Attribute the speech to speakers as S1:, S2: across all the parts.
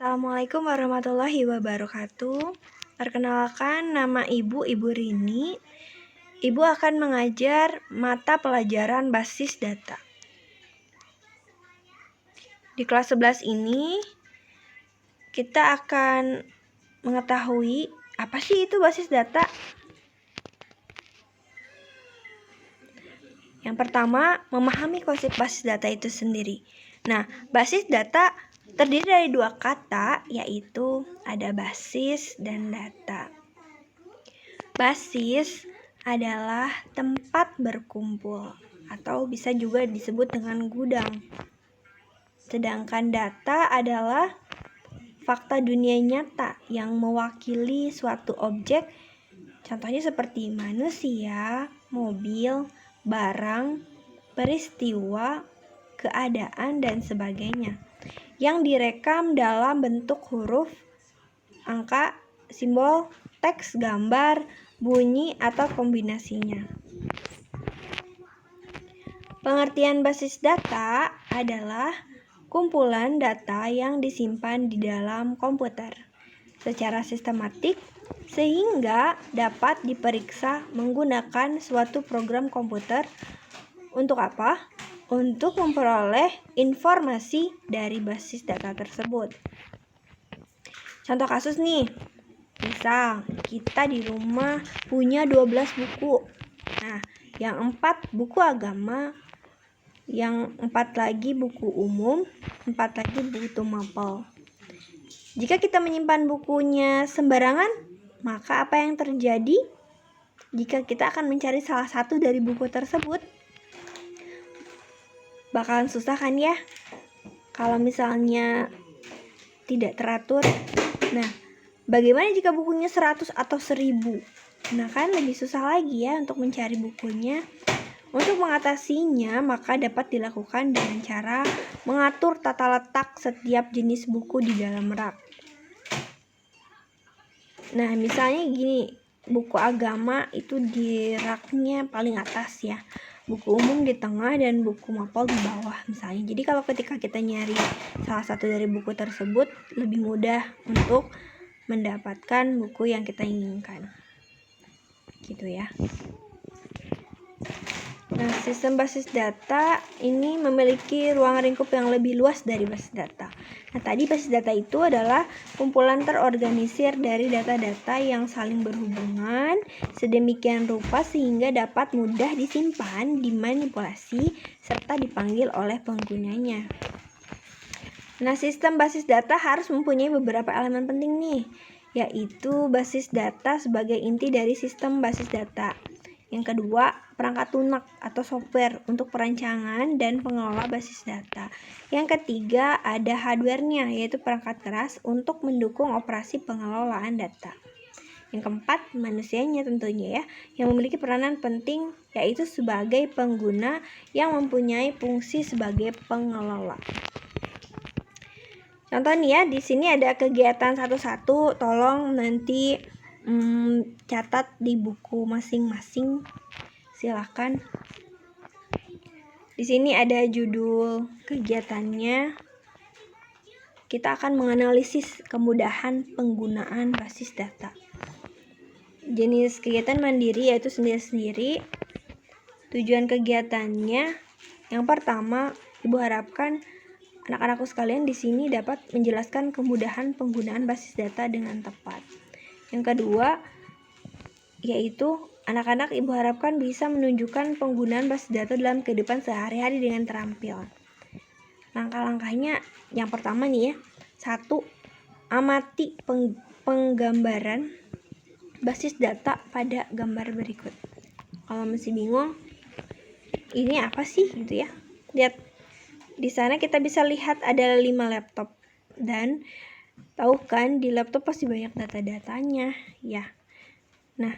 S1: Assalamualaikum warahmatullahi wabarakatuh. Perkenalkan, nama Ibu Rini. Ibu akan mengajar mata pelajaran basis data. Di kelas 11 ini, kita akan mengetahui apa sih itu basis data. Yang pertama, memahami konsep basis data itu sendiri. Nah, basis data terdiri dari dua kata, yaitu ada basis dan data. Basis adalah tempat berkumpul atau bisa juga disebut dengan gudang. Sedangkan data adalah fakta dunia nyata yang mewakili suatu objek, contohnya seperti manusia, mobil, barang, peristiwa, keadaan, dan sebagainya, yang direkam dalam bentuk huruf, angka, simbol, teks, gambar, bunyi, atau kombinasinya. Pengertian basis data adalah kumpulan data yang disimpan di dalam komputer secara sistematik sehingga dapat diperiksa menggunakan suatu program komputer. Untuk apa? Untuk memperoleh informasi dari basis data tersebut. Contoh kasus nih, misal kita di rumah punya 12 buku. Nah, yang 4 buku agama, yang 4 lagi buku umum, 4 lagi buku mapel. Jika kita menyimpan bukunya sembarangan, maka apa yang terjadi jika kita akan mencari salah satu dari buku tersebut? Bakalan susah kan ya? Kalau misalnya tidak teratur. Nah, bagaimana jika bukunya 100 atau 1000? Nah, kan lebih susah lagi ya untuk mencari bukunya. Untuk mengatasinya, maka dapat dilakukan dengan cara mengatur tata letak setiap jenis buku di dalam rak. Nah, misalnya gini, buku agama itu di raknya paling atas ya. Buku umum di tengah dan buku mapel di bawah misalnya. Jadi kalau ketika kita nyari salah satu dari buku tersebut, lebih mudah untuk mendapatkan buku yang kita inginkan. Gitu ya. Nah, sistem basis data ini memiliki ruang lingkup yang lebih luas dari basis data. Nah, tadi basis data itu adalah kumpulan terorganisir dari data-data yang saling berhubungan sedemikian rupa sehingga dapat mudah disimpan, dimanipulasi, serta dipanggil oleh penggunanya. Nah, sistem basis data harus mempunyai beberapa elemen penting nih, yaitu basis data sebagai inti dari sistem basis data. Yang kedua, perangkat lunak atau software untuk perancangan dan pengelola basis data. Yang ketiga, ada hardware-nya, yaitu perangkat keras untuk mendukung operasi pengelolaan data. Yang keempat, manusianya tentunya ya, yang memiliki peranan penting, yaitu sebagai pengguna yang mempunyai fungsi sebagai pengelola. Contoh nih ya, di sini ada kegiatan satu-satu, tolong nanti catat di buku masing-masing. Silakan. Di sini ada judul kegiatannya. Kita akan menganalisis kemudahan penggunaan basis data. Jenis kegiatan mandiri yaitu sendiri-sendiri. Tujuan kegiatannya, yang pertama, Ibu harapkan anak-anakku sekalian di sini dapat menjelaskan kemudahan penggunaan basis data dengan tepat. Yang kedua, yaitu anak-anak Ibu harapkan bisa menunjukkan penggunaan basis data dalam kehidupan sehari-hari dengan terampil. Langkah-langkahnya yang pertama nih ya. 1. Amati penggambaran basis data pada gambar berikut. Kalau masih bingung, ini apa sih gitu ya? Lihat di sana kita bisa lihat ada 5 laptop dan tahu kan di laptop pasti banyak data-datanya ya. Nah,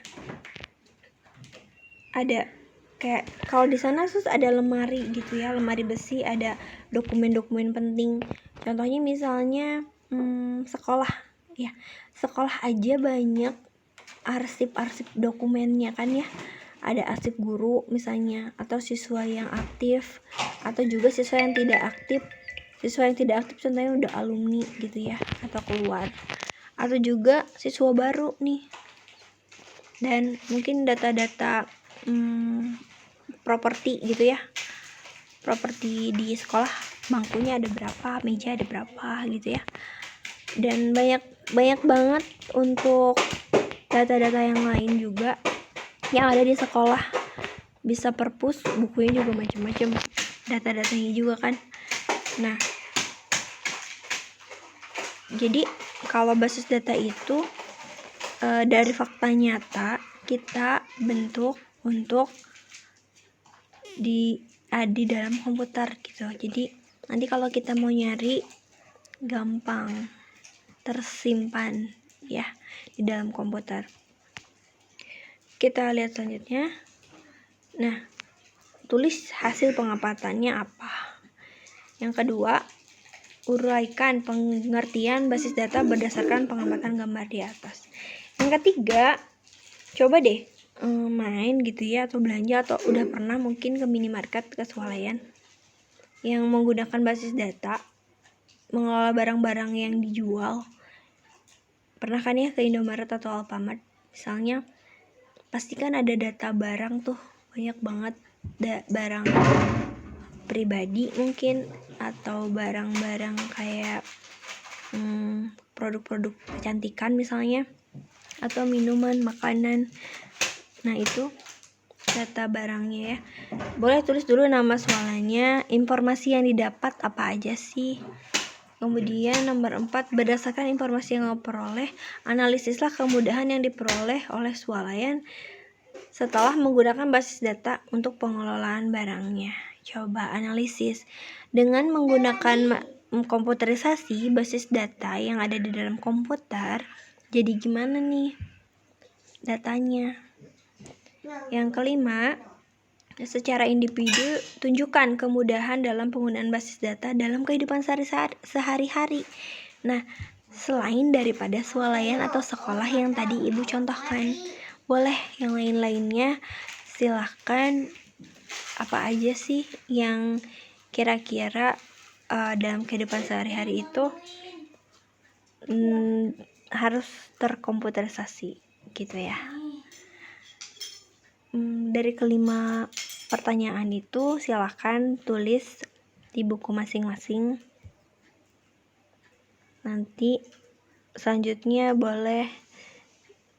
S1: ada kayak kalau di sana sus ada lemari gitu ya, lemari besi, ada dokumen-dokumen penting. Contohnya misalnya sekolah ya. Sekolah aja banyak arsip-arsip dokumennya kan ya. Ada arsip guru misalnya, atau siswa yang aktif, atau juga siswa yang tidak aktif. Siswa yang tidak aktif contohnya udah alumni gitu ya, atau keluar, atau juga siswa baru nih. Dan mungkin data-data properti gitu ya, properti di sekolah, bangkunya ada berapa, meja ada berapa gitu ya. Dan banyak banget untuk data-data yang lain juga yang ada di sekolah. Bisa perpus, bukunya juga macam-macam, data-datanya juga kan. Nah, jadi kalau basis data itu dari fakta nyata kita bentuk untuk di dalam komputer gitu. Jadi nanti kalau kita mau nyari gampang tersimpan ya di dalam komputer. Kita lihat selanjutnya. Nah, tulis hasil pengapatannya apa. Yang kedua, uraikan pengertian basis data berdasarkan pengamatan gambar di atas. Yang ketiga, coba deh main gitu ya, atau belanja, atau udah pernah mungkin ke minimarket, ke swalayan yang menggunakan basis data mengelola barang-barang yang dijual. Pernah kan ya ke Indomaret atau Alfamart misalnya, pasti kan ada data barang tuh, banyak banget barang pribadi mungkin, atau barang-barang kayak produk-produk kecantikan misalnya, atau minuman, makanan. Nah, itu data barangnya ya. Boleh tulis dulu nama swalanya, informasi yang didapat apa aja sih. Kemudian nomor 4, berdasarkan informasi yang diperoleh, analisislah kemudahan yang diperoleh oleh swalayan setelah menggunakan basis data untuk pengelolaan barangnya. Coba analisis dengan menggunakan komputerisasi basis data yang ada di dalam komputer. Jadi gimana nih datanya? Yang kelima, secara individu tunjukkan kemudahan dalam penggunaan basis data dalam kehidupan sehari-hari. Nah, selain daripada swalayan atau sekolah yang tadi Ibu contohkan, boleh yang lain-lainnya. Silahkan, apa aja sih yang kira-kira dalam kehidupan sehari-hari itu harus terkomputerisasi gitu ya. Dari kelima pertanyaan itu silahkan tulis di buku masing-masing. Nanti selanjutnya boleh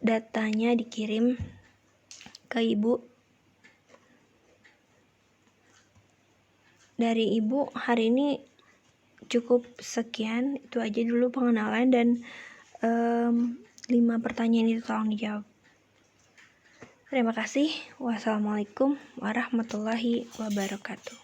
S1: datanya dikirim ke Ibu. Dari Ibu hari ini cukup sekian, itu aja dulu pengenalan, dan 5 pertanyaan itu tolong dijawab. Terima kasih. Wassalamualaikum warahmatullahi wabarakatuh.